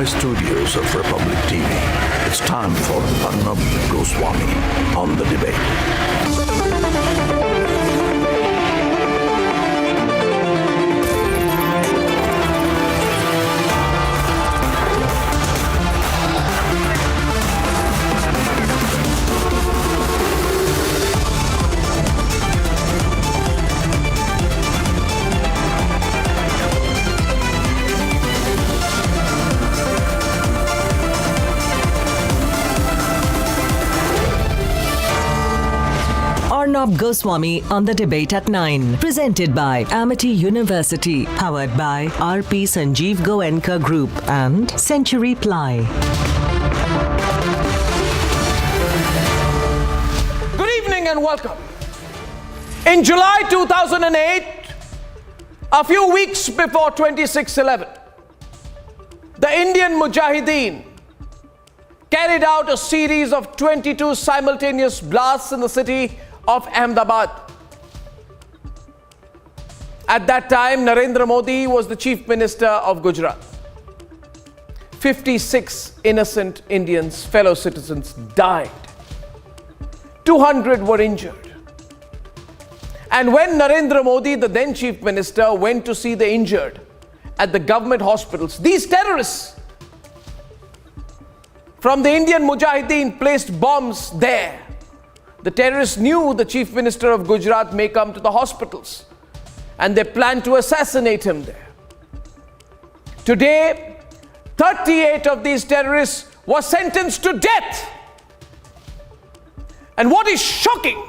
Mumbai studios of Republic TV, it's time for Arnab Goswami on the debate. Arnab Goswami on the debate at 9. Presented by Amity University. Powered by RP Sanjeev Goenka Group and Century Ply. Good evening and welcome. In July 2008, a few weeks before 26/11, the Indian Mujahideen carried out a series of 22 simultaneous blasts in the city of Ahmedabad. At that time, Narendra Modi was the Chief Minister of Gujarat. 56 innocent Indians, fellow citizens, died. 200 were injured. And when Narendra Modi, the then Chief Minister, went to see the injured at the government hospitals, these terrorists from the Indian Mujahideen placed bombs there. The terrorists knew the Chief Minister of Gujarat may come to the hospitals, and they planned to assassinate him there. Today, 38 of these terrorists were sentenced to death. And what is shocking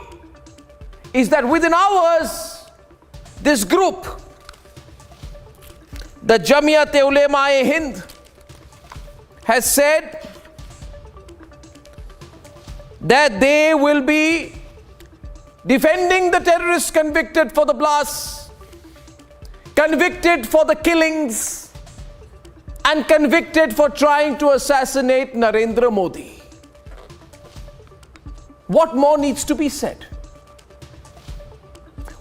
is that within hours, this group, the Jamiat-e-Ulema-e-Hind, has said that they will be defending the terrorists convicted for the blasts, convicted for the killings, and convicted for trying to assassinate Narendra Modi. What more needs to be said?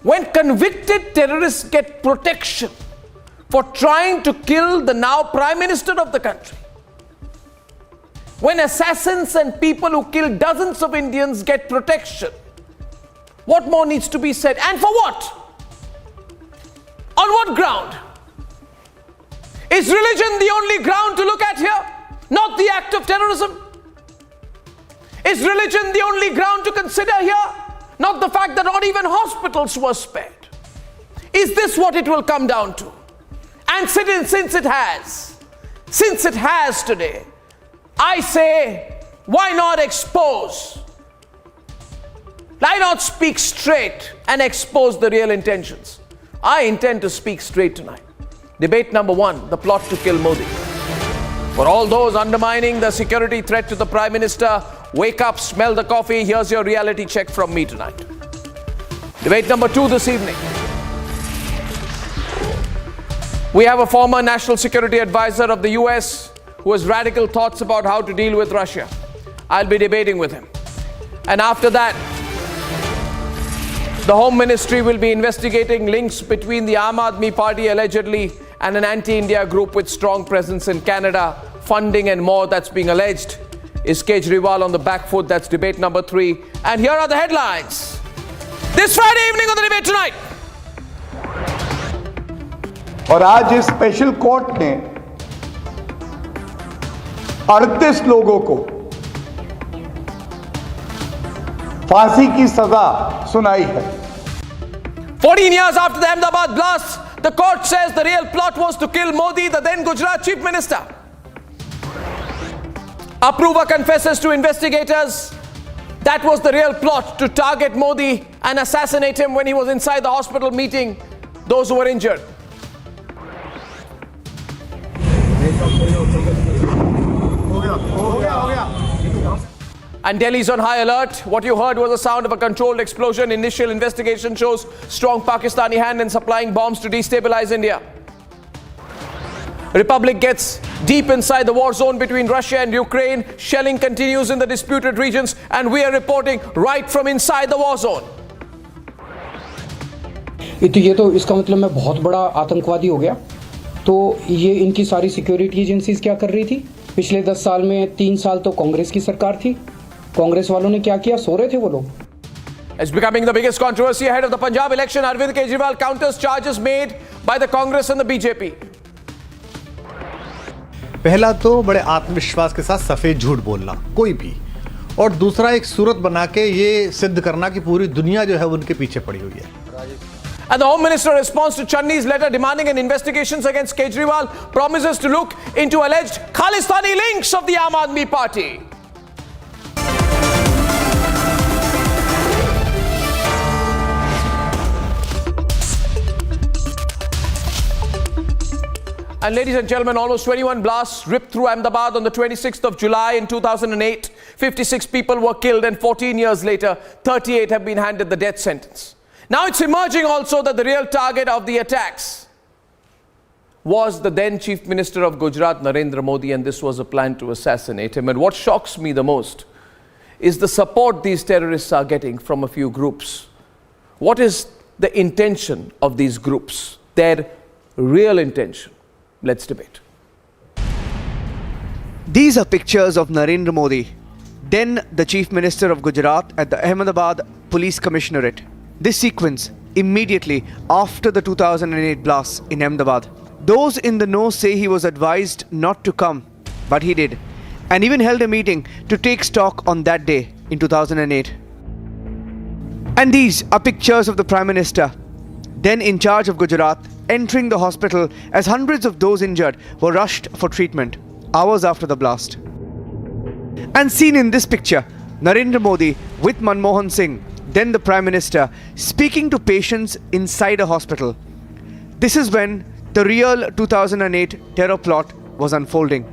When convicted terrorists get protection for trying to kill the now Prime Minister of the country, when assassins and people who kill dozens of Indians get protection, what more needs to be said? And for what? On what ground? Is religion the only ground to look at here? Not the act of terrorism? Is religion the only ground to consider here? Not the fact that not even hospitals were spared. Is this what it will come down to? And since it has today, I say, why not expose? Why not speak straight and expose the real intentions? I intend to speak straight tonight. Debate number 1, the plot to kill Modi. For all those undermining the security threat to the Prime Minister, wake up, smell the coffee. Here's your reality check from me tonight. Debate number 2 this evening. We have a former national security advisor of the US who has radical thoughts about how to deal with Russia. I'll be debating with him. And after that, the Home Ministry will be investigating links between the Ahmedabad Party allegedly and an anti-India group with strong presence in Canada, funding and more that's being alleged. Is Kejriwal on the back foot? That's debate number 3. And here are the headlines. This Friday evening on the debate tonight. और आज इस special court ने 38 लोगों को फांसी की सजा सुनाई है. 14 years after the Ahmedabad blast, the court says the real plot was to kill Modi, the then Gujarat Chief Minister. Approver confesses to investigators that was the real plot, to target Modi and assassinate him when he was inside the hospital meeting those who were injured. And Delhi's on high alert. What you heard was the sound of a controlled explosion. Initial investigation shows strong Pakistani hand in supplying bombs to destabilize India. Republic gets deep inside the war zone between Russia and Ukraine. Shelling continues in the disputed regions, and we are reporting right from inside the war zone. ये तो इसका मतलब मैं बहुत बड़ा आतंकवादी हो गया. तो ये इनकी सारी सिक्योरिटी एजेंसीज क्या कर रही थी? पिछले 10 साल में 3 साल तो कांग्रेस की सरकार थी। कांग्रेस वालों ने क्या किया? सो रहे थे वो लोग। It's becoming the biggest controversy ahead of the Punjab election. Arvind Kejriwal counters charges made by the Congress and the BJP. पहला तो बड़े आत्मविश्वास के साथ सफेद झूठ बोलना कोई भी, और दूसरा एक सूरत बना के ये सिद्ध करना कि पूरी दुनिया जो है उनके पीछे पड़ी हुई है। And the Home Minister responds to Channi's letter demanding an investigations against Kejriwal, promises to look into alleged Khalistani links of the Aam Aadmi Party. And ladies and gentlemen, almost 21 blasts ripped through Ahmedabad on the 26th of July in 2008. 56 people were killed and 14 years later, 38 have been handed the death sentence. Now it's emerging also that the real target of the attacks was the then Chief Minister of Gujarat, Narendra Modi, and this was a plan to assassinate him. And what shocks me the most is the support these terrorists are getting from a few groups. What is the intention of these groups? Their real intention? Let's debate. These are pictures of Narendra Modi, then the Chief Minister of Gujarat, at the Ahmedabad Police Commissionerate. This sequence immediately after the 2008 blasts in Ahmedabad. Those in the know say he was advised not to come, but he did, and even held a meeting to take stock on that day in 2008. And these are pictures of the Prime Minister, then in charge of Gujarat, entering the hospital as hundreds of those injured were rushed for treatment hours after the blast. And seen in this picture, Narendra Modi with Manmohan Singh, then the Prime Minister, speaking to patients inside a hospital. This is when the real 2008 terror plot was unfolding.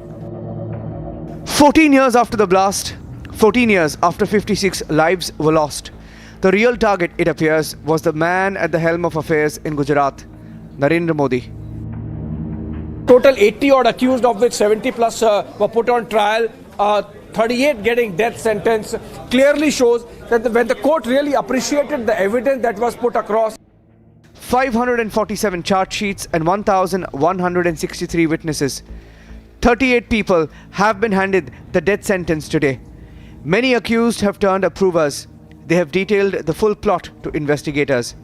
14 years after the blast, 14 years after 56 lives were lost, the real target, it appears, was the man at the helm of affairs in Gujarat, Narendra Modi. Total 80 odd accused, of which 70 plus were put on trial, 38 getting death sentence, clearly shows that when the court really appreciated the evidence that was put across. 547 charge sheets and 1,163 witnesses. 38 people have been handed the death sentence today. Many accused have turned approvers. They have detailed the full plot to investigators.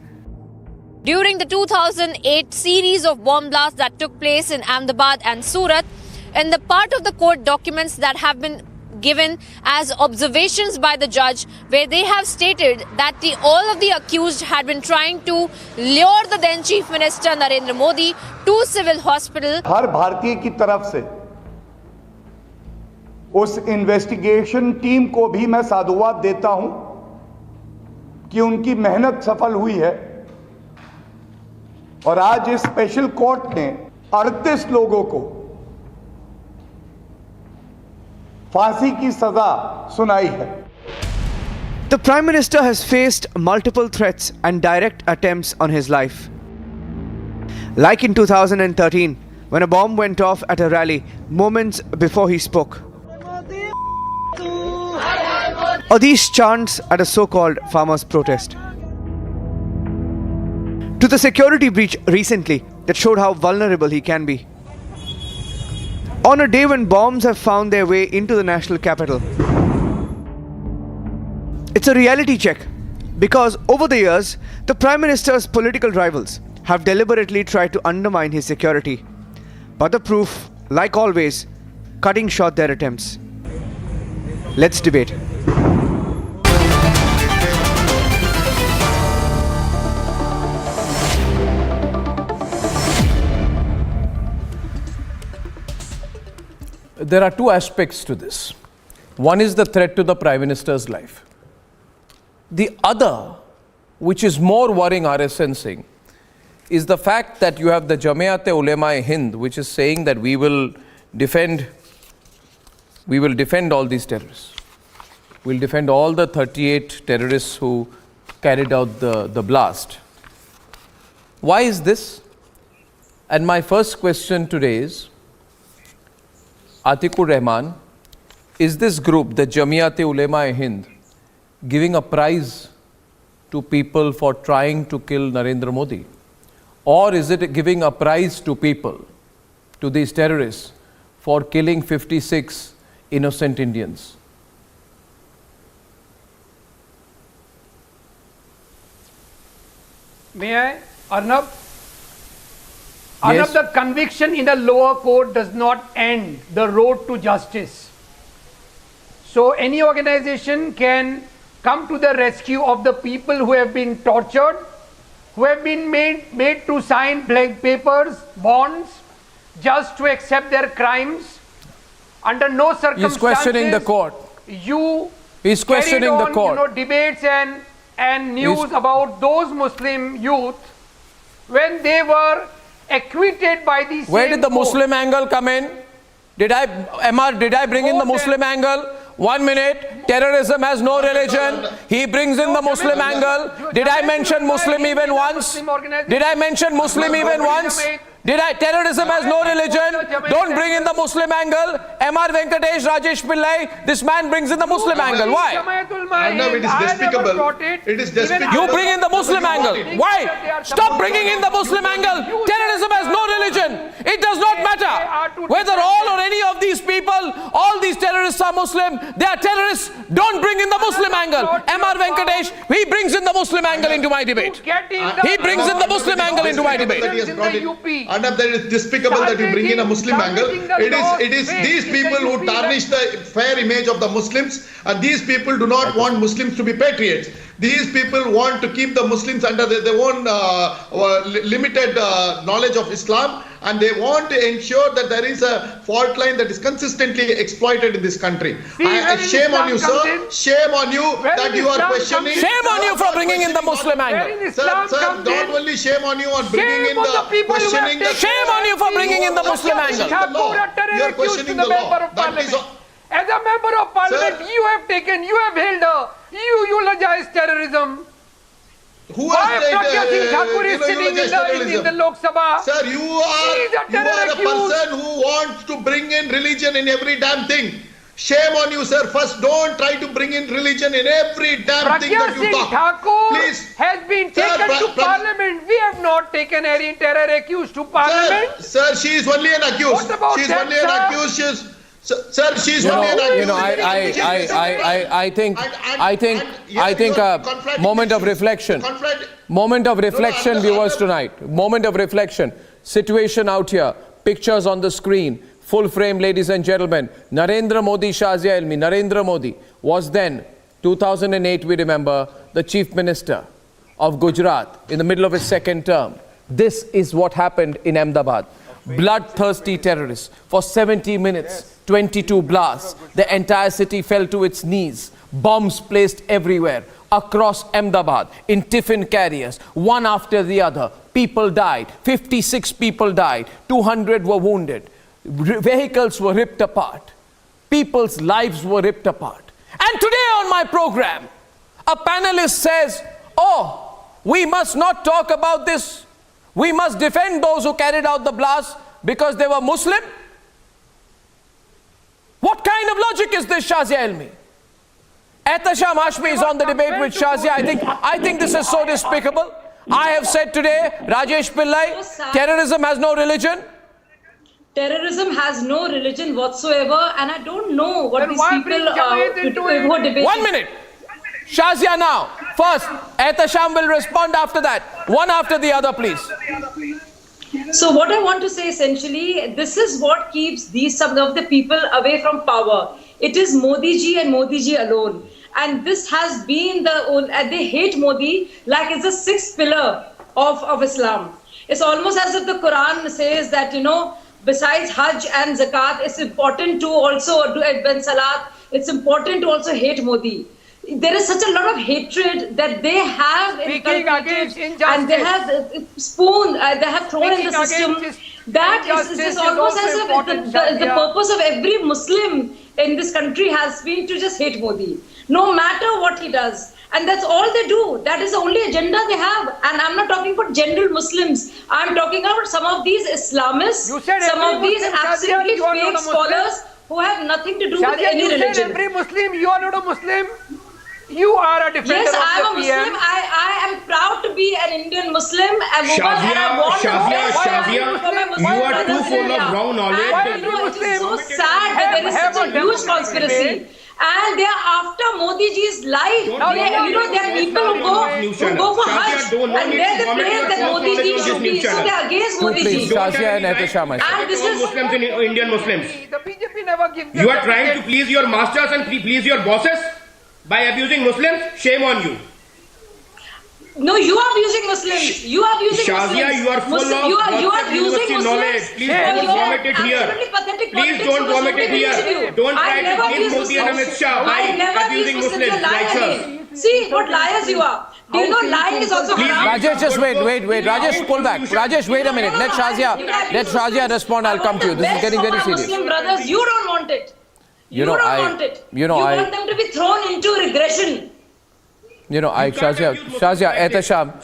During the 2008 series of bomb blasts that took place in Ahmedabad and Surat, and the part of the court documents that have been given as observations by the judge, where they have stated that all of the accused had been trying to lure the then Chief Minister Narendra Modi to civil hospital. हर भारतीय की तरफ से उस investigation team को भी मैं साधुवाद देता हूं कि उनकी मेहनत सफल हुई है, और आज इस स्पेशल कोर्ट ने 38 लोगों को फांसी की सजा सुनाई है. The Prime Minister has faced multiple threats and direct attempts on his life. Like in 2013, when a bomb went off at a rally moments before he spoke. Or these chants at a so-called farmers' protest. To the security breach recently that showed how vulnerable he can be. On a day when bombs have found their way into the national capital. It's a reality check, because over the years, the Prime Minister's political rivals have deliberately tried to undermine his security. But the proof, like always, cutting short their attempts. Let's debate. There are two aspects to this. One is the threat to the Prime Minister's life. The other, which is more worrying RSN Singh, is the fact that you have the Jamiat-e-Ulema-e-Hind, which is saying that we will defend all these terrorists. We'll defend all the 38 terrorists who carried out the blast. Why is this? And my first question today is, Atikur Rahman, is this group, the Jamiat-e-Ulema-e-Hind, giving a prize to people for trying to kill Narendra Modi? Or is it giving a prize to people to these terrorists for killing 56 innocent Indians? May I? Arnab? Arnab, the conviction in a lower court does not end the road to justice. So any organization can come to the rescue of the people who have been tortured, who have been made to sign blank papers, bonds, just to accept their crimes. Under no circumstances. He's questioning the court. He's questioning the court. Debates and news about those Muslim youth when they were acquitted by the same Where did the court. Muslim angle come in? Did I bring in the Muslim angle? 1 minute. Terrorism has no religion. He brings in the Muslim angle. Did I mention Muslim even once? Did I mention Muslim even once? Terrorism has no religion. Don't bring in the Muslim angle. M.R. Venkatesh, Rajesh Pillai, this man brings in the Muslim angle. Why? Arnab, it is despicable. It is despicable. You bring in the Muslim angle. Why? Stop bringing in the Muslim angle. Terrorism has no religion. It does not matter whether all or any of these people, all these terrorists are Muslim. They are terrorists. Don't bring in the Muslim angle. M.R. Venkatesh, he brings in the Muslim angle into my debate. He brings in the Muslim angle into my debate. Arnab, that is despicable that you bring in a Muslim angle. It is these people who tarnish the fair image of the Muslims, and these people do not want Muslims to be patriots. These people want to keep the Muslims under their own limited knowledge of Islam, and they want to ensure that there is a fault line that is consistently exploited in this country. Shame on you, sir. Shame on you that you are questioning. Shame on you for bringing in the Muslim angle. Sir, not only shame on you on bringing in the questioning. Shame on you for bringing in the Muslim angle. You are questioning the law. That is all. As a member of parliament, you have held you eulogize terrorism. Who has Pragya Singh Thakur is sitting in the Lok Sabha. Sir, you are a person who wants to bring in religion in every damn thing. Shame on you, sir. First, don't try to bring in religion in every damn thing that you talk. Thakur Please. has been taken to parliament. We have not taken any terror accused to parliament. Sir, she is only an accused. What about she is that, only an accused. Sir, she is only an accused. I think a moment of reflection. Moment of reflection, viewers tonight. Moment of reflection. Situation out here. Pictures on the screen. Full frame, ladies and gentlemen. Narendra Modi, Shazia Ilmi. Narendra Modi was then, 2008, we remember, the Chief Minister of Gujarat in the middle of his second term. This is what happened in Ahmedabad. Bloodthirsty terrorists. For 70 minutes, 22 blasts. The entire city fell to its knees. Bombs placed everywhere. Across Ahmedabad, in tiffin carriers, one after the other. People died. 56 people died. 200 were wounded. Vehicles were ripped apart. People's lives were ripped apart. And today on my program, a panelist says, oh, we must not talk about this. We must defend those who carried out the blast because they were Muslim. What kind of logic is this, Shazia Ilmi? Ehtasham Hashmi is on the debate with Shazia. I think this is so despicable. I have said today, Rajesh Pillai, terrorism has no religion. Terrorism has no religion whatsoever, and I don't know what these people who are debating. 1 minute. Shazia now. First, Ehtasham will respond after that. One after the other, please. So what I want to say essentially, this is what keeps some of the people away from power. It is Modi ji and Modi ji alone. And this has been they hate Modi like it's the sixth pillar of Islam. It's almost as if the Quran says that, besides Hajj and Zakat, it's important to also do Ben Salat. It's important to also hate Modi. There is such a lot of hatred that they have inculcated and they have they have thrown in the system. That is almost as if the purpose of every Muslim in this country has been to just hate Modi, no matter what he does. And that's all they do. That is the only agenda they have. And I'm not talking about general Muslims. I'm talking about some of these Islamists, some of these absolutely fake scholars who have nothing to do with any religion. You said every Muslim, you are not a Muslim. You are a defender of the PM. Yes, I am a Muslim. I am proud to be an Indian Muslim and I want the best for my Muslim you are too brothers full in of India. wrong knowledge. And it is so sad that there is such a huge conspiracy. And they are after Modi ji's life. There are people who go for Hajj and there they place that Modi ji should be. So they are against Modi ji. Shazia and Ehtisham. And this is Muslims in Indian Muslims. The BJP never gives You are trying to please your masters and please your bosses by abusing Muslims. Shame on you. No, you are abusing Muslims. You are abusing Shazia, Muslims. you are full of you are using knowledge. Muslims. Please don't vomit it here. Absolutely pathetic Please politics don't because vomit it nobody believes in here. you. Don't try I to never kill use Modi and Muslims. Amit Shah by I never abusing use Muslims. Muslims. Like us. See what liars you are. Do you know lying is also haram? Rajesh, just wait. Rajesh, pull back. Rajesh, wait a minute. Let Shazia respond. I'll come to you. This is getting very serious. Muslim brothers, you don't want it. You don't want it. You want them to be thrown into regression. Shazia, Ehtisham,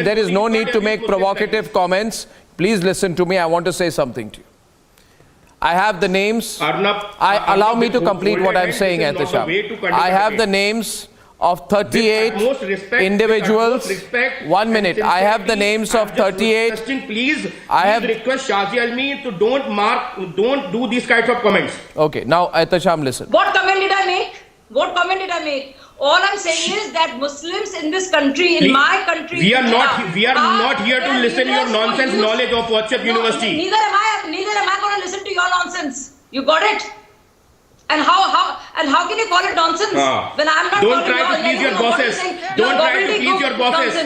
there is no need to make provocative comments. Please listen to me. I want to say something to you. I have the names. Allow me to complete what I'm saying, Ehtisham. I have the names of 38 individuals. 1 minute. I have the names of 38. Please request Shazia Almi to don't do these kinds of comments. Okay, now Ehtisham, listen. What comment did I make? What comment did I make? All I'm saying is that Muslims in this country, in my country, we are not here to listen to your nonsense knowledge of WhatsApp University. Neither am I going to listen to your nonsense. You got it? And how can you call it nonsense when I'm not? Don't try to please your bosses. Don't try to please your bosses.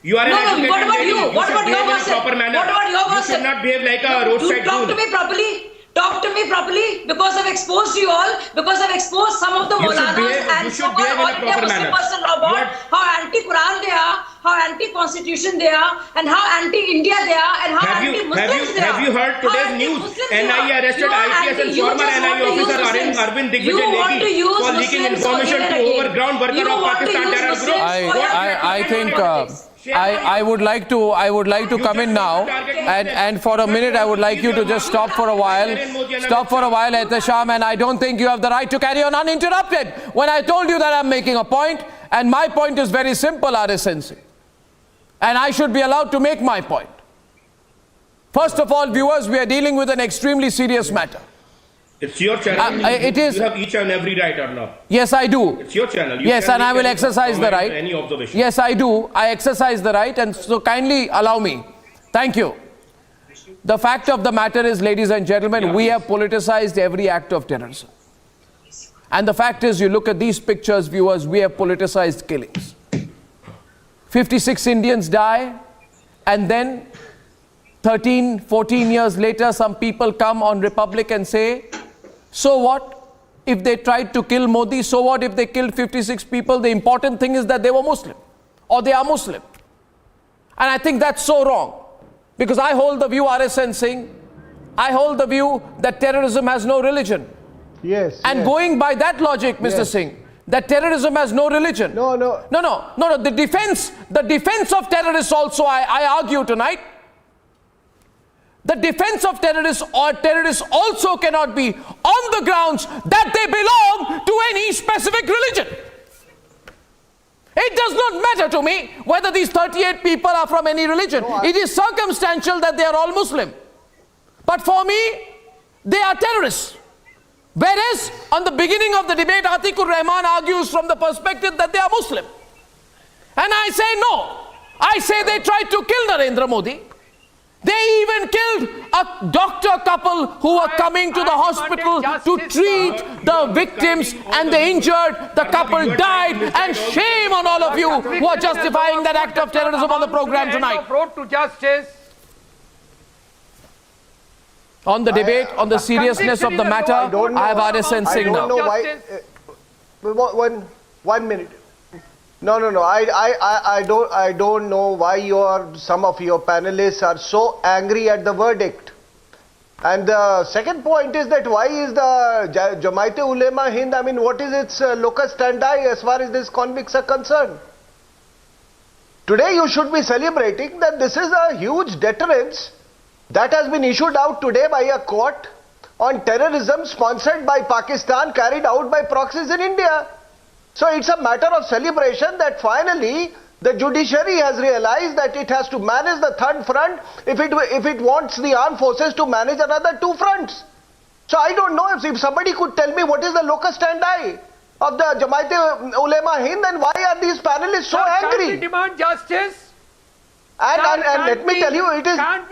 You are an educated what about lady. you? What about your behave in a gossip? proper manner. What about your You gossip? should not behave like a roadside Talk to fool. me properly. Talk to me properly because I've exposed you all, because I've exposed some of the Maulanas and some of all India Muslim person about how anti-Quran they are, how anti-constitution they are, and how anti-India they are, and how anti-Muslims they are. Have you heard today's news? NIA arrested IPS and former NIA officer Arvind Digvijay Negi for leaking information to overground worker of Pakistan terror group. I think I would like to come in now, and for a minute I would like you to just stop for a while, Ehtisham, and I don't think you have the right to carry on uninterrupted when I told you that I'm making a point, and my point is very simple, RSNC, and I should be allowed to make my point. First of all, viewers, we are dealing with an extremely serious matter. It's your channel. It is. You have each and every right, Arnab. Yes, I do. It's your channel. Yes, and I will exercise the right. Any observation. Yes, I do. I exercise the right, and so kindly allow me. Thank you. The fact of the matter is, ladies and gentlemen, we have politicized every act of terrorism. And the fact is, you look at these pictures, viewers, we have politicized killings. 56 Indians die, and then 13, 14 years later, some people come on Republic and say, so what if they tried to kill Modi? So what if they killed 56 people? The important thing is that they were Muslim, or they are Muslim. And I think that's so wrong. Because I hold the view, RSN Singh, I hold the view that terrorism has no religion. Yes. And going by that logic, Mr. Singh, that terrorism has no religion. No. The defense of terrorists also, I argue tonight. The defense of terrorists also cannot be on the grounds that they belong to any specific religion. It does not matter to me whether these 38 people are from any religion. It is circumstantial that they are all Muslim. But for me, they are terrorists. Whereas, on the beginning of the debate, Atikur Rahman argues from the perspective that they are Muslim. And I say no. I say they tried to kill Narendra Modi. They even killed a doctor couple who were coming to the hospital to treat the victims and the injured. The couple died, and shame on all of you who are justifying that act of terrorism on the program tonight. Road to justice. On the debate, on the seriousness of the matter, I have RSN Singh now. I don't know why. 1 minute. No. I don't know why some of your panelists are so angry at the verdict. And the second point is that why is the Jamaat Ulema Hind, what is its locus standi as far as these convicts are concerned? Today you should be celebrating that this is a huge deterrence that has been issued out today by a court on terrorism sponsored by Pakistan, carried out by proxies in India. So it's a matter of celebration that finally the judiciary has realized that it has to manage the third front if it wants the armed forces to manage another two fronts. So I don't know if somebody could tell me what is the locus standi of the Jamaat Ulema Hind and why are these panelists so angry? Can't we demand justice? And let me tell you, it is... Can't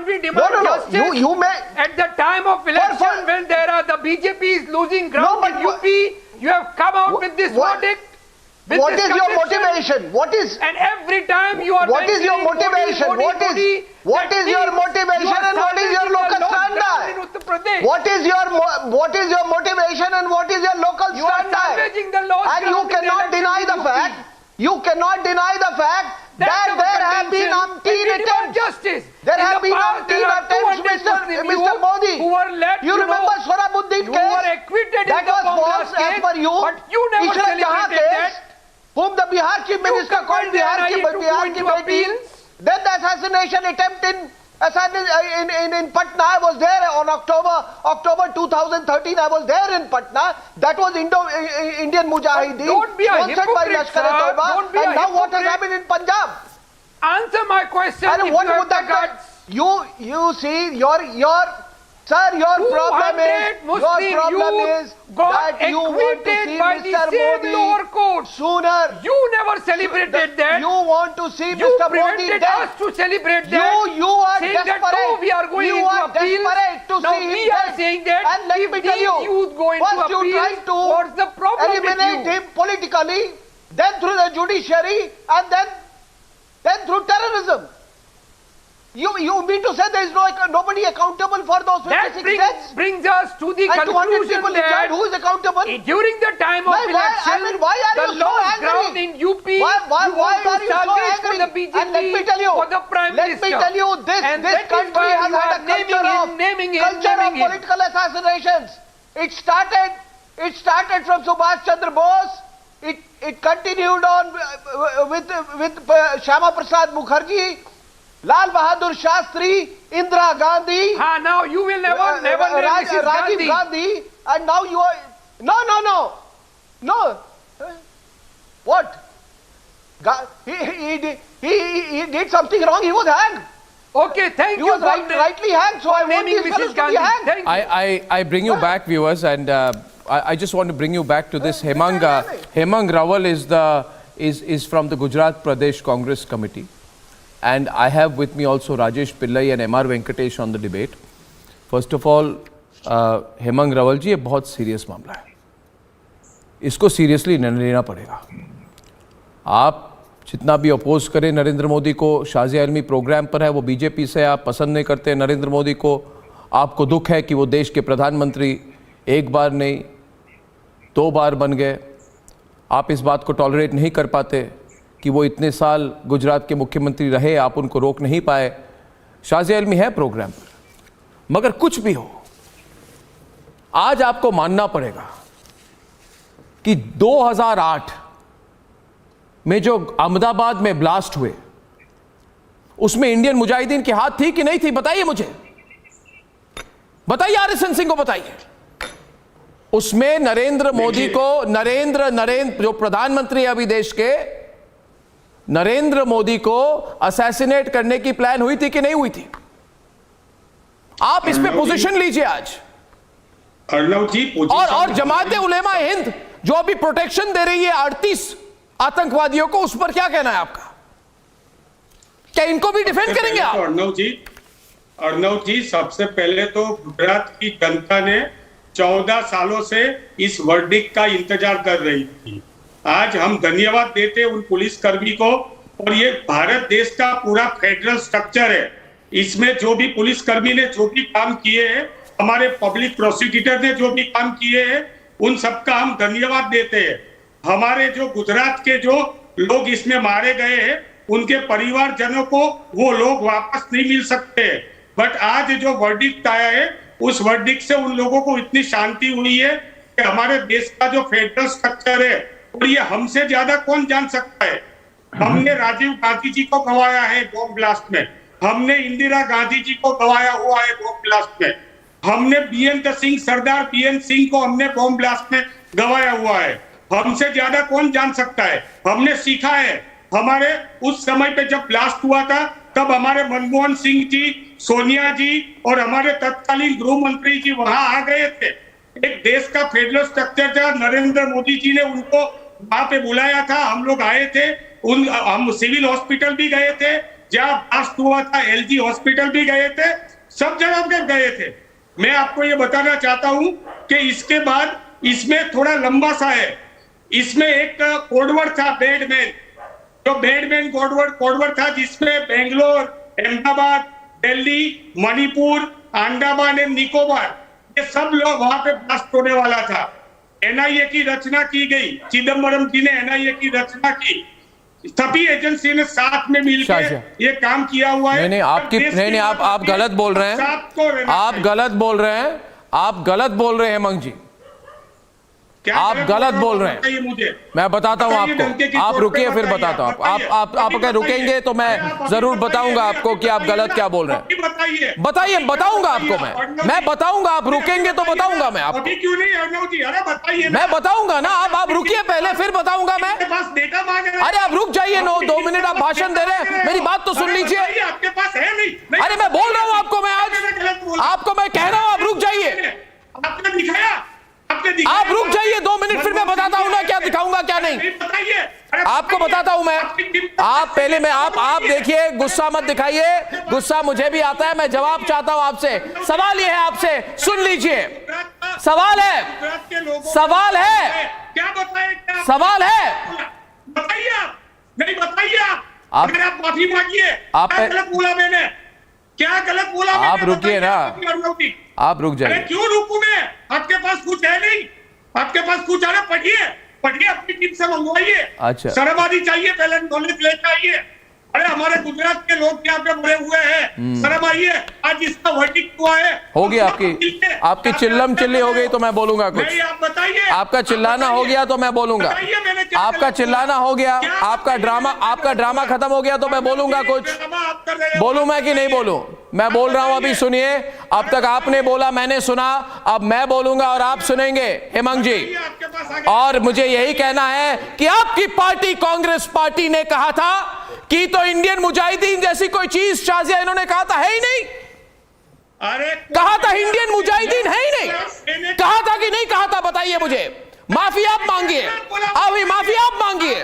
we demand justice? You may... At the time of election when there are the BJP is losing ground in UP, you have come out with this verdict. What is your motivation? What is... And every time you are... What is your motivation? What is your motivation and what is your locus standi? What is your motivation and what is your local standi? And you cannot deny the fact. You cannot deny the fact that there have been umpteen attempts. There have been umpteen attempts, Mr. Modi. You remember Sohrabuddin case? That was false as per you. Ishrat Jahan case, whom the Bihar Chief Minister called Bihar Ki Beti. Then the assassination attempt in Patna. I was there on October 2013. I was there in Patna. That was Indian Mujahideen sponsored by Lashkar-e-Taiba. And now what has happened in Punjab? Answer my question. And what would that guts? You see, your problem is that you want to see Mr. Modi sooner. You never celebrated that. You want to see Mr. Modi dead. us to celebrate that. You are saying desperate. That, no, we are going you into are appeals. desperate to now see him we are dead. saying that and let me tell you, youth go into first you try appeals, to what's the problem eliminate with you? him politically, then through the judiciary, and then through terrorism. You mean to say there is nobody accountable for those 56 deaths? Brings us to the and 200 conclusion people that who is accountable? During the time of election, why are the you so lost angry? ground in UP, why are you so angry? for the BJP, and let me tell you, for the Prime Minister. Let me tell you, this country has had a culture of political assassinations. It started from Subhash Chandra Bose. It continued on with Shyama Prasad Mukherjee, Lal Bahadur Shastri, Indira Gandhi. Now you will never Rajiv Gandhi. And now you are... No. What? He did something wrong. He was hanged. Okay, thank you. He was rightly hanged. So I want these fellows to be hanged. I bring you back, viewers, and I just want to bring you back to this. Hemang Rawal is from the Gujarat Pradesh Congress Committee. And I have with me also Rajesh Pillai and M.R. Venkatesh on the debate. First of all, Hemang Rawal जी, ये बहुत serious मामला है, इसको seriously निर्णय लेना पड़ेगा. आप जितना भी अपोज करें नरेंद्र मोदी को, शाज़िया आलमी प्रोग्राम पर है, वो बीजेपी से आप पसंद नहीं करते नरेंद्र मोदी को, आपको दुख है कि वो देश के प्रधानमंत्री एक बार नहीं 2 बार बन गए, आप इस बात को टॉलरेट नहीं कर पाते कि वो इतने साल गुजरात के मुख्यमंत्री रहे, आप उनको रोक नहीं पाए. शाज़िया आलमी है प्रोग्राम पर, मगर कुछ भी हो, आज आपको मानना पड़ेगा कि 2008 में जो अहमदाबाद में ब्लास्ट हुए, उसमें इंडियन मुजाहिदीन के हाथ थी कि नहीं थी? बताइए मुझे, बताइए आरएसएन सिंह को बताइए. उसमें नरेंद्र मोदी को, नरेंद्र जो प्रधानमंत्री है अभी देश के, नरेंद्र मोदी को असैसिनेट करने की प्लान हुई थी कि नहीं हुई थी? आप इस पे पोजीशन लीजिए आज. अर्नब जी, और जमात उलेमा हिंद जो अभी प्रोटेक्शन दे रही है 38 आतंकवादियों को, उस पर क्या कहना है आपका? क्या इनको भी डिफेंड करेंगे आप? अर्नब जी, सबसे पहले तो गुजरात की जनता ने 14 सालों से इस वर्डिक्ट का इंतजार कर रही थी. आज हम धन्यवाद देते हैं उन पुलिसकर्मी को. और ये भारत देश का पूरा फेडरल स्ट्रक्चर है, इसमें जो भी पुलिसकर्मी ने जो भी काम किए हैं, हमारे पब्लिक प्रोसिक्यूटर ने जो भी काम किए हैं, उन सबका हम धन्यवाद देते हैं. हमारे जो गुजरात के जो लोग इसमें मारे गए हैं, उनके परिवारजनों को वो लोग वापस नहीं मिल सकते. बट आज जो वर्डिक्ट आया है, उस वर्डिक्ट से उन लोगों को इतनी शांति हुई है कि हमारे देश का जो फेडरल स्ट्रक्चर है, और ये हमसे ज्यादा कौन जान सकता है. हमने राजीव गांधी जी को गवाया है बॉम्ब ब्लास्ट में, हमने इंदिरा गांधी जी को गवाया हुआ है बॉम्ब ब्लास्ट में, हमने सरदार बीएन सिंह को हमने बॉम्ब ब्लास्ट में गवाया हुआ है. हमसे ज्यादा कौन जान सकता है। हमने सीखा है। हमारे उस समय पे जब ब्लास्ट हुआ था तब हमारे मनमोहन सिंह जी, सोनिया जी और हमारे तत्कालीन गृह मंत्री जी वहां आ गए थे। एक देश का फेडरल स्ट्रक्चर था, नरेंद्र मोदी जी ने उनको वहां पे बुलाया था, हम लोग आए थे। हम सिविल हॉस्पिटल भी गए थे, जहां ब्लास्ट हुआ था एलजी हॉस्पिटल भी गए थे, सब जगह पे गए थे। मैं आपको ये बताना चाहता हूं कि इसके बाद इसमें थोड़ा लंबा सा है। इसमें एक कोडवर्ड था बेडमैन, जो बेडमैन कोडवर्ड था, जिसमें बेंगलोर, अहमदाबाद, दिल्ली, मणिपुर, अंडमान एंड निकोबार, ये सब लोग वहां पे ब्लास्ट होने वाला था। एनआईए की रचना की गई, चिदम्बरम जी ने एनआईए की रचना की, सभी एजेंसी ने साथ में मिलकर ये काम किया हुआ है। नहीं, आप गलत बोल रहे हैं, आप गलत बोल रहे हैं, आप गलत बोल रहे हैं हेमंत जी, आप गलत बोल रहे हैं। मुझे मैं बताता हूं आपको, आप रुकिए फिर बताता हूं। आप अगर रुकेंगे तो मैं जरूर बताऊंगा आपको कि आप गलत क्या बोल रहे हैं। बताइए, बताऊंगा आपको, मैं बताऊंगा। आप रुकेंगे तो बताऊंगा मैं आपको। क्यों नहीं अर्नब जी, अरे बताइए। मैं बताऊंगा ना, आप रुकिए पहले, फिर बताऊंगा मैं। डेटा मांग रहे हैं। अरे आप रुक जाइए, 2 मिनट आप भाषण दे रहे हैं, मेरी बात तो सुन लीजिए। आपके पास है नहीं। अरे मैं बोल रहा हूं आपको, मैं आज आपको मैं कह रहा हूं, आप रुक जाइए। आपने दिखाया, आप रुक जाइए 2 मिनट, फिर मैं बताता हूं ना क्या दिखाऊंगा क्या नहीं। आपको बताता हूं मैं। आप पहले मैं आप देखिए, गुस्सा मत दिखाइए, गुस्सा मुझे भी आता है। मैं जवाब चाहता हूं आपसे। सवाल ये है आपसे, सुन लीजिए। सवाल है, सवाल है, क्या बताए, सवाल है, बताइए। आप नहीं बताइए, आप माफी मांगिए। आप गलत बोला मैंने, क्या गलत बोला? आप रुकिए ना, आप रुक जाइए। क्यों रुकूं मैं? आपके पास कुछ है नहीं, आपके पास कुछ है ना? पढ़िए, अपनी टीम से मंगवाइए। अच्छा, शर्म चाहिए, पहले नॉलेज लेकर आइए। अरे हमारे गुजरात के लोग क्या पे बड़े हुए हैं, शर्म आइए। आज इसका वर्डिक्ट हुआ है, हो गई आपकी चिल्लम चिल्ली हो गई तो मैं बोलूंगा कुछ। नहीं, आप बताइए। आपका चिल्लाना हो गया तो मैं बोलूंगा। आपका चिल्लाना हो गया, आपका ड्रामा खत्म हो गया तो मैं बोलूंगा कुछ। बोलूं मैं कि नहीं बोलूं? मैं बोल रहा हूं, अभी सुनिए। अब तक आपने बोला, मैंने सुना, अब मैं बोलूंगा और आप सुनेंगे हेमंत जी। और मुझे यही कहना है कि आपकी पार्टी कांग्रेस पार्टी ने कहा था कि तो इंडियन मुजाहिदीन जैसी कोई चीज शाजिया इन्होंने कहा था, है ही नहीं। अरे कहा था इंडियन मुजाहिदीन है ही नहीं, कहा था कि नहीं कहा था? बताइए मुझे। माफी आप मांगिए, अभी माफी आप मांगिए।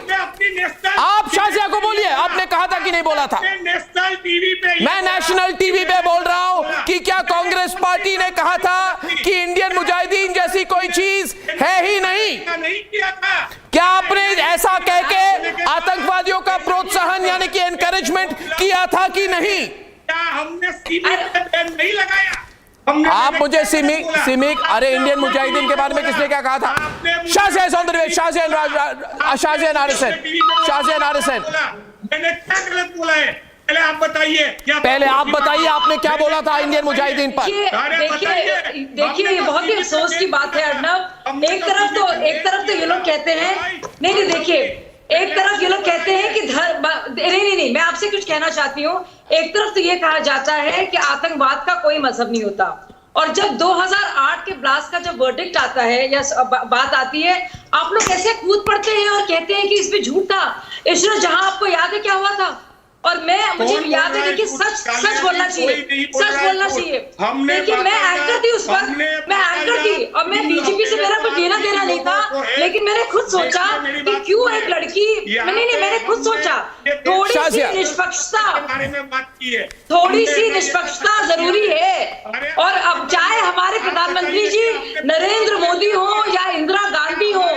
आप शाजिया को बोलिए, आपने कहा था कि नहीं बोला था? नेशनल टीवी पे, मैं नेशनल टीवी पे बोल रहा हूं कि क्या कांग्रेस पार्टी ने कहा था कि इंडियन मुजाहिदीन जैसी कोई चीज है ही नहीं? नहीं किया था। क्या आपने ऐसा कह के आतंकवादियों का प्रोत्साहन यानी कि एनकरेजमेंट किया था कि नहीं? क्या हमने बैन नहीं लगाया? आप मुझे सिमिक अरे इंडियन मुजाहिदीन के बारे में किसने क्या कहा था? शाहजेहान सौंदर्य, शाहजेहान आरएसएन। मैंने क्या गलत बोला है? पहले आप बताइए। पहले आप बताइए, आपने क्या बोला था इंडियन मुजाहिदीन पर? देखिए ये बहुत ही अफसोस की बात है अर्नब। एक तरफ तो ये लोग कहते हैं, नहीं देखिए, एक तरफ ये लोग कहते हैं कि नहीं, मैं आपसे कुछ कहना चाहती हूँ। एक तरफ तो ये कहा जाता है कि आतंकवाद का कोई मजहब नहीं होता, और जब 2008 के ब्लास्ट का जब वर्डिक्ट आता है या बात आती है, आप लोग कैसे कूद पड़ते हैं और कहते हैं कि इसमें झूठ था। ईश्वर जहां आपको याद है क्या हुआ था? और मुझे याद है कि सच बोलना चाहिए, सच बोलना चाहिए। देखिए मैं एंकर थी उस वक्त, मैं एंकर थी और मैं बीजेपी से मेरा कुछ लेना देना नहीं था, लेकिन मैंने खुद सोचा कि क्यों एक लड़की, नहीं मैंने खुद सोचा थोड़ी सी निष्पक्षता जरूरी है। और अब चाहे हमारे प्रधानमंत्री जी नरेंद्र मोदी हो या इंदिरा गांधी हो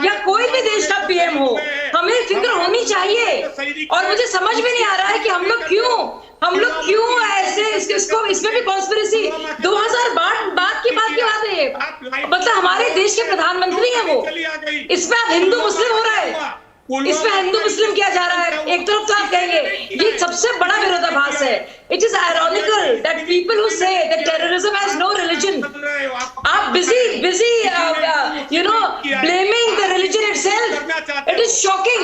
या कोई भी देश का पीएम हो, हमें फिक्र होनी चाहिए। और मुझे समझ में नहीं आ रहा है कि हम लोग क्यों ऐसे इसमें भी कॉन्स्पिरेसी 2000 बाद की बात है ये। मतलब हमारे देश के प्रधानमंत्री हैं वो, इसमें अब हिंदू मुस्लिम हो रहा है, इसमें हिंदू मुस्लिम किया जा रहा है। एक तरफ तो आप कहेंगे ये सबसे बड़ा विरोधाभास है। It is ironical that people who say that terrorism has no religion, आप busy blaming the religion itself. It is shocking.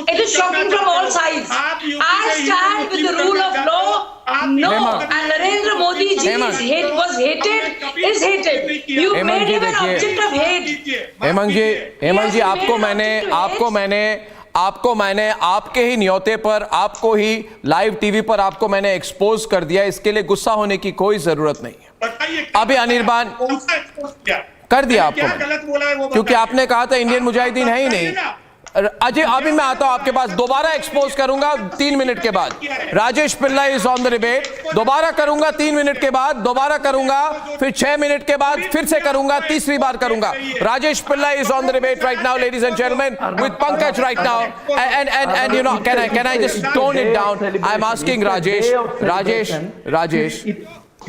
It is shocking from all sides. I stand with the rule of law No, and Narendra Modi ji was hated, is hated. You made him an object of hate. Hemant ji आपको मैंने आपके ही न्योते पर, आपको ही live TV पर आपको मैंने expose कर दिया। इसके लिए गुस्सा होने की कोई जरूरत नहीं है। अभी अनिर्बान कर दिया आपको मैंने, क्योंकि आपने कहा था इंडियन मुजाहिदीन है ही नहीं। अजय, अभी मैं आता हूं आपके पास, दोबारा एक्सपोज करूंगा 3 मिनट के बाद। राजेश पिल्ला इज ऑन द डिबेट, दोबारा करूंगा 3 मिनट के बाद, दोबारा करूंगा, फिर 6 मिनट के बाद फिर से करूंगा, तीसरी बार करूंगा। राजेश पिल्ला is on the debate right now, ladies and gentleman, with Pankaj right now, and you know, can I just tone it down? I'm asking Rajesh.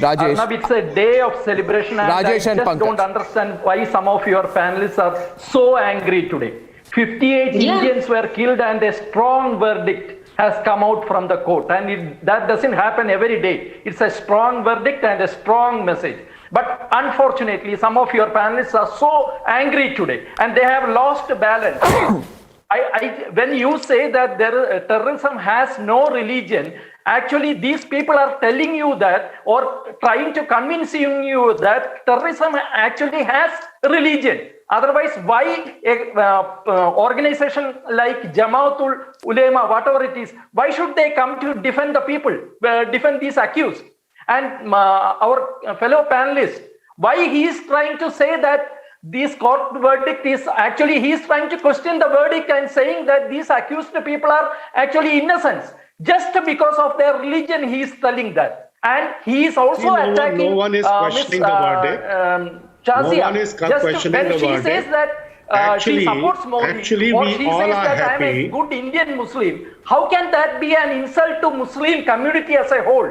Arnab, it's a day of celebration, and Rajesh I and just Pankaj. don't understand why some of your panelists are so angry today. 58 Indians were killed and a strong verdict has come out from the court, and that doesn't happen every day. It's a strong verdict and a strong message. But unfortunately, some of your panelists are so angry today and they have lost balance. When you say that terrorism has no religion, actually these people are telling you that, or trying to convince you that terrorism actually has religion. Otherwise, why a organization like Jamaatul Ulema, whatever it is, why should they come to defend the people, defend these accused? And our fellow panelist, why he is trying to say that this court verdict is actually, he is trying to question the verdict and saying that these accused people are actually innocent. Just because of their religion, he is telling that. And he is also attacking no one is questioning the verdict. Shazia, no one is questioning when the she verdict. says that she supports Modi, or she says that I am a good Indian Muslim, how can that be an insult to Muslim community as a whole?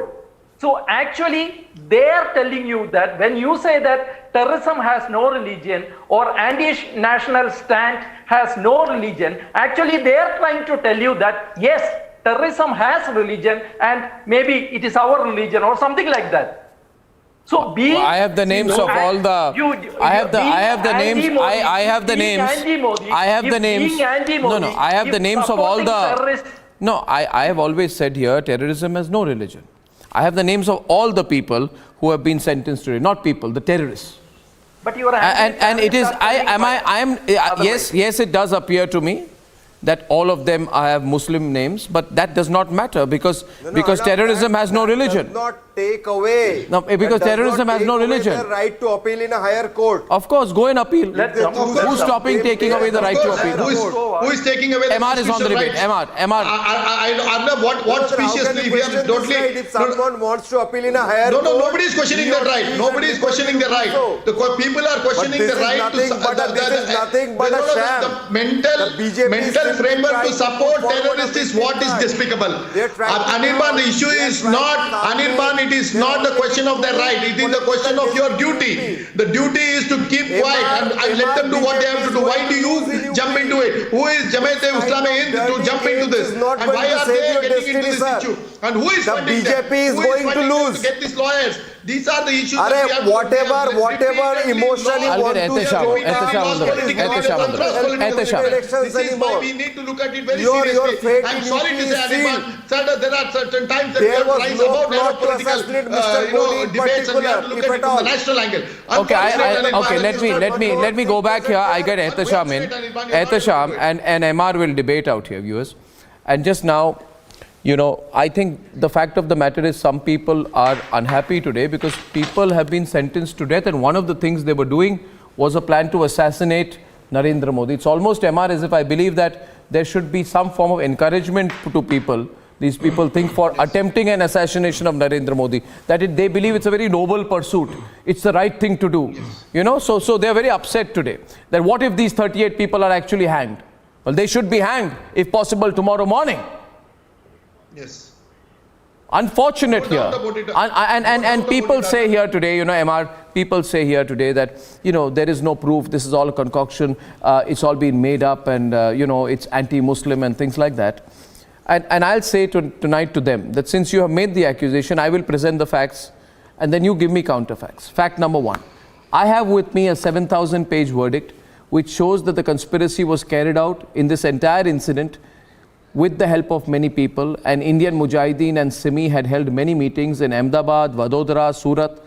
So actually, they are telling you that when you say that terrorism has no religion or anti-national stand has no religion, actually they are trying to tell you that yes, terrorism has religion and maybe it is our religion or something like that. So being, I have the names of all the. I have the names. I have the names. I have the names. No. I have the names of all the. No, I have always said here, terrorism has no religion. I have the names of all the people who have been sentenced today, not people, the terrorists. But you are. And it is. Yes, it does appear to me that all of them have Muslim names, but that does not matter because terrorism has no religion. Does not take away. No, because terrorism has no religion. The right to appeal in a higher court. Of course, go and appeal. Who's stopping taking away the right to appeal? Who is taking away the MR is on the debate. MR. Arnab, what speciously we have totally. If someone wants to appeal in a higher court. No, nobody is questioning that right. Nobody is questioning the right. The people are questioning the right to. This is nothing but a sham. The mental framework to support terrorists is what is despicable. Anirban, the issue is not Anirban. It is not the question of their right. It is the question of your duty. The duty is to keep quiet and let them do what they have to do. Why do you jump into it? Who is Jamaat-e-Islami to jump into this? And why are they getting into this issue? And who is funding them? BJP is going to lose. To get these lawyers. These are the issues. Whatever emotion you want to show. This is why we need to look at it very seriously. I'm sorry to say, Anirban, there are certain times that we have to rise above narrow political debates and we have to look at it from the national angle. Okay, let me go back here. I get Ehtasham in. Ehtasham and MR will debate out here, viewers. And just now, I think the fact of the matter is some people are unhappy today because people have been sentenced to death, and one of the things they were doing was a plan to assassinate Narendra Modi. It's almost, MR, as if I believe that there should be some form of encouragement to people. These people think for attempting an assassination of Narendra Modi, that they believe it's a very noble pursuit. It's the right thing to do. So they're very upset today. That what if these 38 people are actually hanged? Well, they should be hanged, if possible, tomorrow morning. Yes. Unfortunate here. And people say here today, MR, people say here today that, there is no proof, this is all a concoction, it's all been made up and, it's anti-Muslim and things like that. And I'll say tonight to them that since you have made the accusation, I will present the facts and then you give me counterfacts. Fact number 1, I have with me a 7,000-page verdict which shows that the conspiracy was carried out in this entire incident with the help of many people, and Indian Mujahideen and Simi had held many meetings in Ahmedabad, Vadodara, Surat,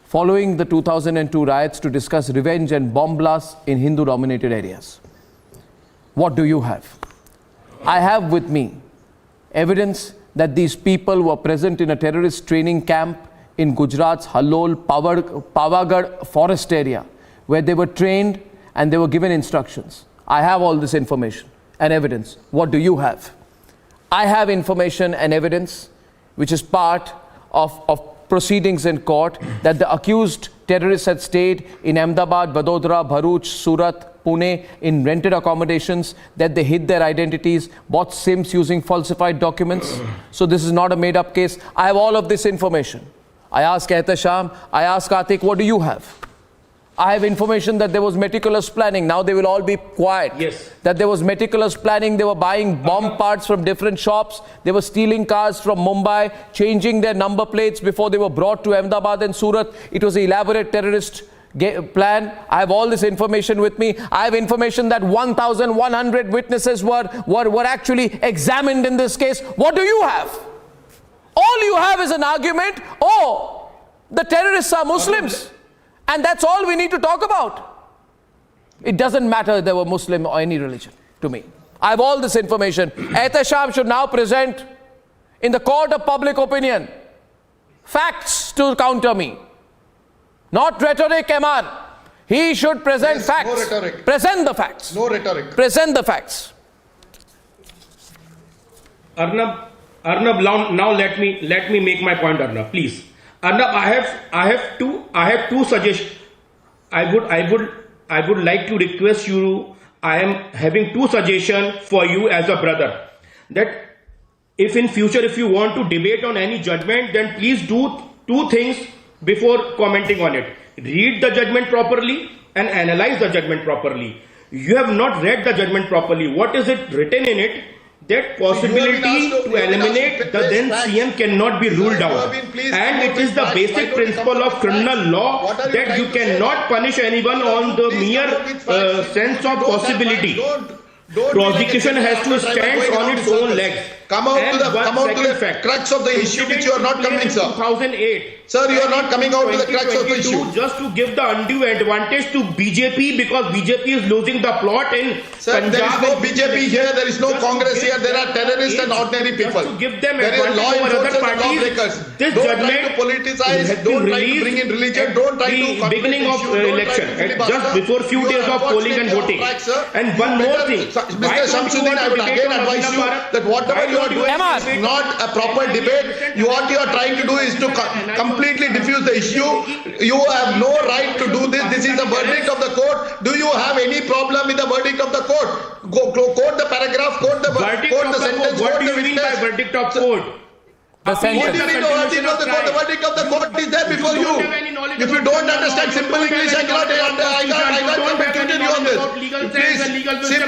following the 2002 riots to discuss revenge and bomb blasts in Hindu-dominated areas. What do you have? I have with me evidence that these people were present in a terrorist training camp in Gujarat's Halol Pavagad forest area, where they were trained and they were given instructions. I have all this information and evidence. What do you have? I have information and evidence which is part of proceedings in court that the accused terrorists had stayed in Ahmedabad, Vadodara, Bharuch, Surat, Pune in rented accommodations, that they hid their identities, bought SIMs using falsified documents. So this is not a made-up case. I have all of this information. I ask Ehtesham, I ask Atik, what do you have? I have information that there was meticulous planning. Now they will all be quiet. Yes. That there was meticulous planning. They were buying bomb parts from different shops. They were stealing cars from Mumbai, changing their number plates before they were brought to Ahmedabad and Surat. It was an elaborate terrorist plan. I have all this information with me. I have information that 1,100 witnesses were actually examined in this case. What do you have? All you have is an argument, oh, the terrorists are Muslims. And that's all we need to talk about. It doesn't matter if they were Muslim or any religion to me. I have all this information. Ehtesham should now present in the court of public opinion facts to counter me. Not rhetoric, Eman. He should present facts. No rhetoric. Present the facts. No rhetoric. Present the facts. Arnab, now let me make my point, Arnab, please. Arnab, I have two suggestions. I would like to request you. I am having two suggestions for you as a brother. That if in future, if you want to debate on any judgment, then please do two things before commenting on it. Read the judgment properly and analyze the judgment properly. You have not read the judgment properly. What is it written in it? That possibility to eliminate the then CM cannot be ruled out. And it is the basic principle of criminal law that you cannot punish anyone on the mere sense of possibility. Prosecution has to stand on its own legs. Come out to the crux of the issue which you are not coming, sir. 2008. Sir, you are not coming out to the crux of the issue. Just to give the undue advantage to BJP because BJP is losing the plot in Sir, Punjab. there is no BJP here, there is no Congress here, there are terrorists and ordinary people. To give them there is law enforcement enforcement and lawbreakers. This Don't judgment try to politicize, don't try to bring in religion, don't try to beginning of election, just before few days of polling and voting. And one more thing. Mr. Shamsuddin, I would again advise you that whatever you are doing is not a proper debate. What you are trying to do is to completely diffuse the issue. You have no right to do this. This is the verdict of the court. Do you have any problem with the verdict of the court? Quote the paragraph, quote the sentence. What do you mean by verdict of court? The sentence. What do you mean the verdict of the court? The verdict of the court is there before you. If you don't understand simple English, I can't compute you on this.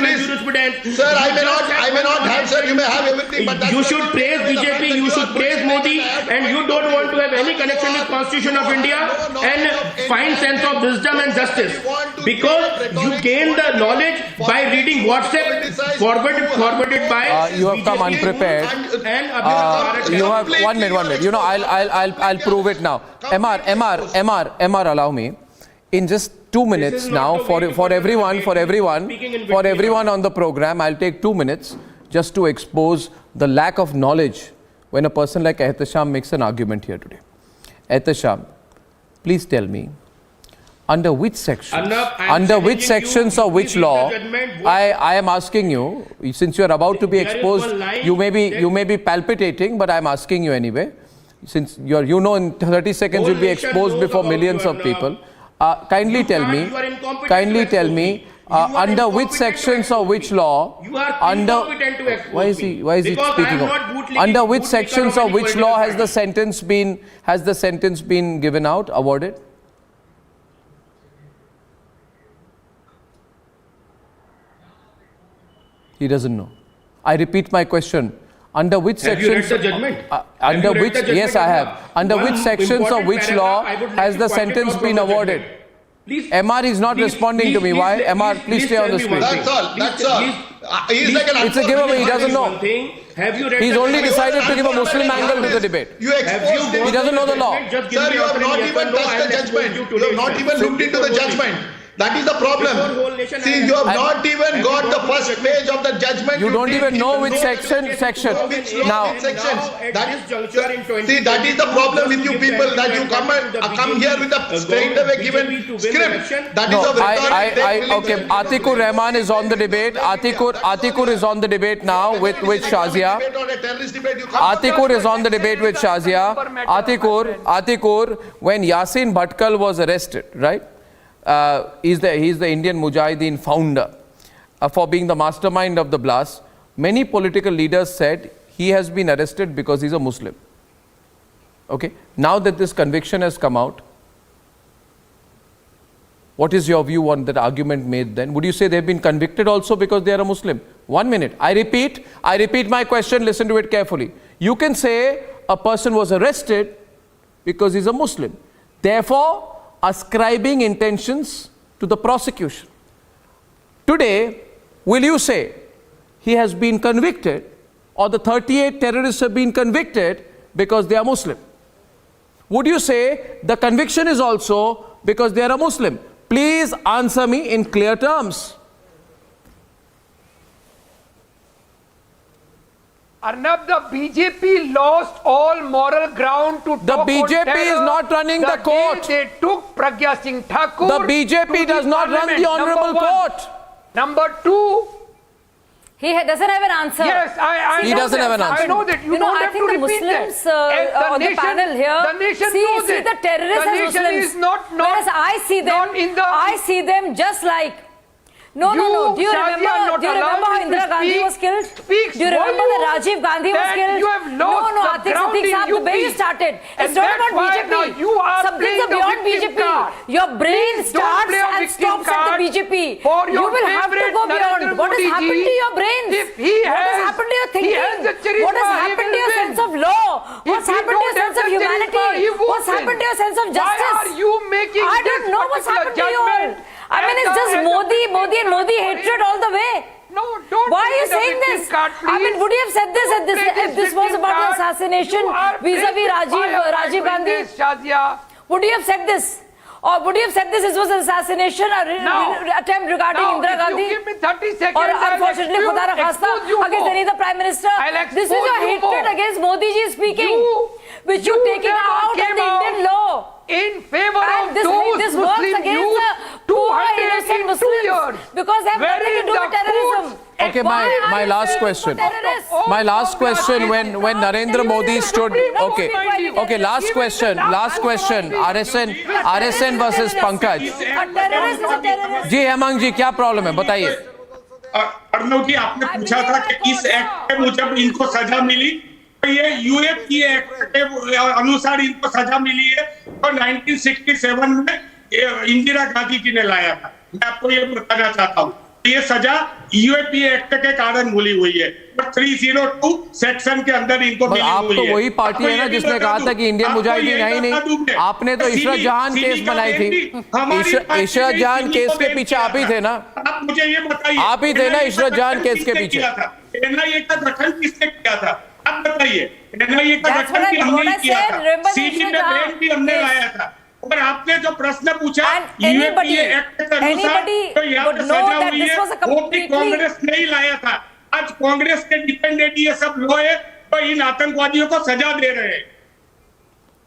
Please, sir, I may not have, sir, you may have everything, but you should praise BJP, you should praise Modi, and you don't want to have any connection with Constitution of India and find sense of wisdom and justice. Because you gain the knowledge by reading WhatsApp forwarded by you have come unprepared. You have 1 minute. You know, I'll prove it now. MR, allow me. In just 2 minutes now, for everyone on the program, I'll take 2 minutes just to expose the lack of knowledge when a person like Ehtesham makes an argument here today. Ehtesham, please tell me, under which sections, or which law, I am asking you, since you are about to be exposed, you may be palpitating, but I am asking you anyway, since you know in 30 seconds you'll be exposed before millions of people. Kindly tell me, under which sections or which law, why is he speaking of? Under which sections or which law has the sentence been given out, awarded? He doesn't know. I repeat my question. Under which sections? Have you read the judgment? Yes, I have. Under which sections or which law has the sentence been awarded? MR is not responding to me. Why? MR, please stay on the screen. That's all. He's like an It's a giveaway. He doesn't know. Have you read He's the only Bible? decided to give a Muslim angle to the debate. You exposed He doesn't know the law. Just give Sir, me you your have not opinion, even yes or no, touched the I'll expose judgment. you You have not today, even sir. looked into the judgment. That is the problem. Before whole nation See, and you have I- not even got the first page of the judgment. You don't even know which section. Which law, Now, which sections. At That this juncture in 2020, see, that is the problem with you give people, the that you come here with a straight away given script. That is no, a rhetoric. okay. Atikur Rahman is on the debate. Atikur is on the debate now with Shazia. Atikur is on the debate with Shazia. Atikur, when Yasin Bhatkal was arrested, right? He's the Indian Mujahideen founder for being the mastermind of the blast. Many political leaders said he has been arrested because he's a Muslim. Okay. Now that this conviction has come out, what is your view on that argument made then? Would you say they've been convicted also because they are a Muslim? 1 minute. I repeat my question. Listen to it carefully. You can say a person was arrested because he's a Muslim. Therefore, ascribing intentions to the prosecution. Today, will you say he has been convicted or the 38 terrorists have been convicted because they are Muslim? Would you say the conviction is also because they are a Muslim? Please answer me in clear terms. Arnab, the BJP lost all moral ground to The talk BJP on terror is not running the court. They took Pragya Singh Thakur. The BJP does not run the honorable court. Number two. He doesn't have an answer. Yes, He doesn't have an answer. I know that. You don't I have think to the repeat Muslims that. on the panel here. The nation see knows it. the terrorists the as nation Muslims. is not Whereas I see them just like. No. Do you remember how Indira Gandhi was killed? Do you remember that Rajiv Gandhi was killed? You have lost No, Atik Sahab, the way you started. It's not about BJP. Something's beyond BJP. Your brain starts and stops at the BJP. You will have to go beyond. What has happened to your brains? What has happened to your thinking? What has happened to your sense of law? What's happened to your sense of humanity? What's happened to your sense of justice? Why are you making I don't know what's happened to you all. I mean, it's just Modi and Modi hatred all the way. No, don't. Why are you saying this? I mean, would you have said this if this was about the assassination vis-a-vis Rajiv Gandhi? Would you have said this? Or would you have said this was an assassination attempt regarding Indira Gandhi? You give me 30 seconds. Or unfortunately, Khuda na khasta, against any other Prime Minister? This is your hatred against Modi ji speaking, which you're taking out of the Indian law. In favor and of this those works Muslim against youth, the poor innocent Muslims because they have nothing to do with terrorism. Okay, my last question. My last question when Narendra Modi stood. Okay. Last question. RSN versus Pankaj. जी हेमंत जी क्या problem है बताइए. अर्नब जी आपने पूछा था कि इस act के मुजब इनको सजा मिली. ये यूएपी एक्ट के अनुसार इनको सजा मिली है और 1967 में इंदिरा गांधी जी ने लाया था. मैं आपको ये बताना चाहता हूँ ये सजा यूएपी एक्ट के कारण मिली हुई है. 302 सेक्शन के अंदर इनको मिली आप हुई तो है. वही पार्टी है ना जिसने कहा था कि इंडियन मुजाहिदीन है ही नहीं. आपने तो इशरत जहां केस बनाई थी. इशरत जहां केस के पीछे आप ही थे ना. आप मुझे ये बताइए आप ही थे ना इशरत जहां केस के पीछे. एनआईए का गठन किसने किया था आप बताइए. एनआईए का गठन भी हमने किया था. सीबी में बेंच भी हमने लाया था. और आपने जो प्रश्न पूछा यूएपी एक्ट के अनुसार तो यहाँ पे सजा हुई है वो भी कांग्रेस ने ही लाया था. आज कांग्रेस के डिपेंडेंट ये सब लोग है तो इन आतंकवादियों को सजा दे रहे हैं.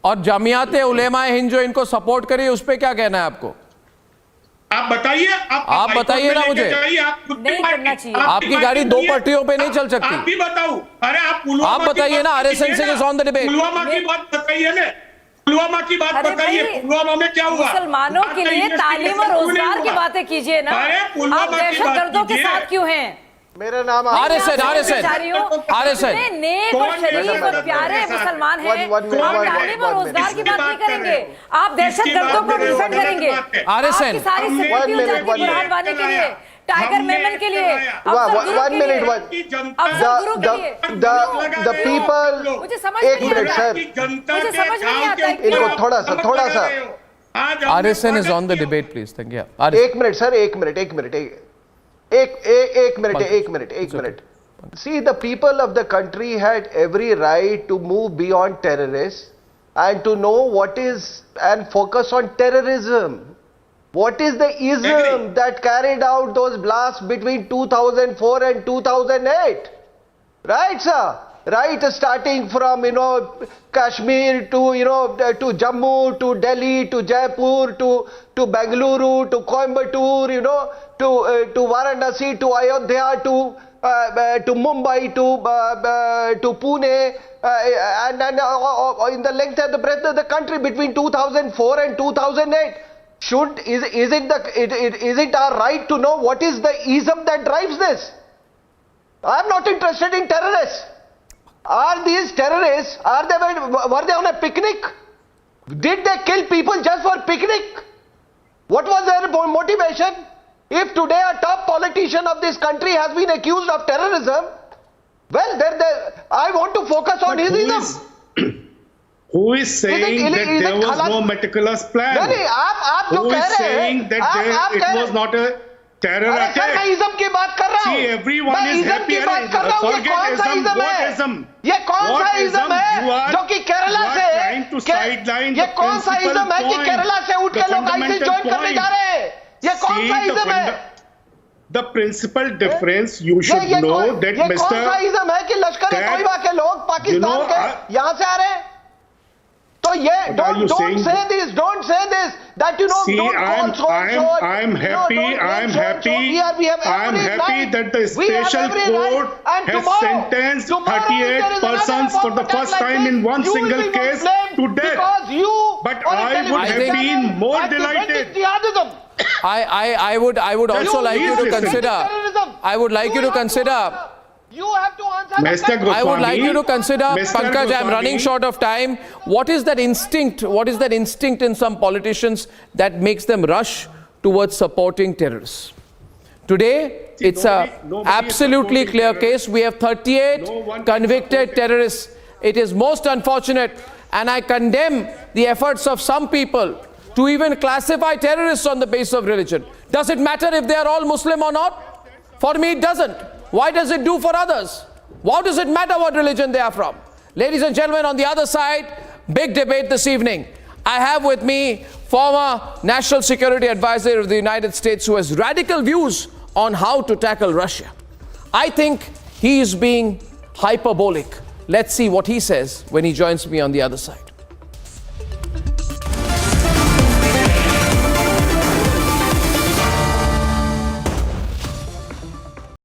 और जमियात उलेमा हिंद जो इनको सपोर्ट करिए उस पर क्या कहना है आपको? आप बताइए. आप बताइए ना मुझे. आपकी गाड़ी दो पटरियों पे नहीं चल सकती. आप भी बताओ. अरे आप बताइए ना. RSN Singh is on the debate. Pulwama की बात बताइए ना. पुलवामा की बात बताइए. पुलवामा में क्या हुआ? मुसलमानों के लिए तालीम और रोजगार की बातें कीजिए ना. आप दहशतगर्दों के साथ क्यों हैं? मेरा नाम RSN नेक और शरीफ और प्यारे मुसलमान हैं. आप तालीम और रोजगार की बात नहीं करेंगे. आप दहशतगर्दों को डिफेंड करेंगे. RSN सारी सिक्योरिटी हो जाती है बुरहान वानी के लिए, टाइगर मेमन के लिए, the people. मुझे समझ एक मिनट सर, मुझे समझ नहीं आता है इनको थोड़ा सा RSN is on the debate please. Thank you. एक मिनट सर, एक मिनट एक minute. See, the people of the country had every right to move beyond terrorists and to know what is and focus on terrorism. What is the ism that carried out those blasts between 2004 and 2008? Right, sir? Right, starting from, Kashmir to, to Jammu, to Delhi, to Jaipur, to Bengaluru, to Coimbatore, to Varanasi, to Ayodhya, to Mumbai, to Pune, and in the length and the breadth of the country between 2004 and 2008. Is it our right to know what is the ism that drives this? I am not interested in terrorists. Are these terrorists? Were they on a picnic? Did they kill people just for picnic? What was their motivation? If today a top politician of this country has been accused of terrorism, well, I want to focus on his ism. Who is saying that there was no meticulous plan? Who is saying that it was not a terror attack? See, everyone is happy. Forget ism. What ism? ये कौन सा ism है जो कि केरला से ये कौन सा इज्म है कि केरला से उठ के लोग आईसीस ज्वाइन करने जा रहे हैं? ये कौन सा इज्म है? The principal difference you should know that Mr. ये कौन सा इज्म है कि लश्कर-ए-तोयबा के लोग पाकिस्तान के यहाँ से आ रहे हैं? So don't say this that See, I'm happy that the special court has sentenced 38 persons for the first time in one single case to death. But I would have been more delighted. I would also like you to consider. I would like you to consider. You have to answer. Mr. Goswami, I would like you to consider, Pankaj, I'm running short of time. What is that instinct? What is that instinct in some politicians that makes them rush towards supporting terrorists? Today, it's a absolutely clear case. We have 38 convicted terrorists. It is most unfortunate, and I condemn the efforts of some people to even classify terrorists on the basis of religion. Does it matter if they are all Muslim or not? For me, it doesn't. Why does it do for others? Why does it matter what religion they are from? Ladies and gentlemen, on the other side, big debate this evening. I have with me former National Security Advisor of the United States who has radical views on how to tackle Russia. I think he is being hyperbolic. Let's see what he says when he joins me on the other side.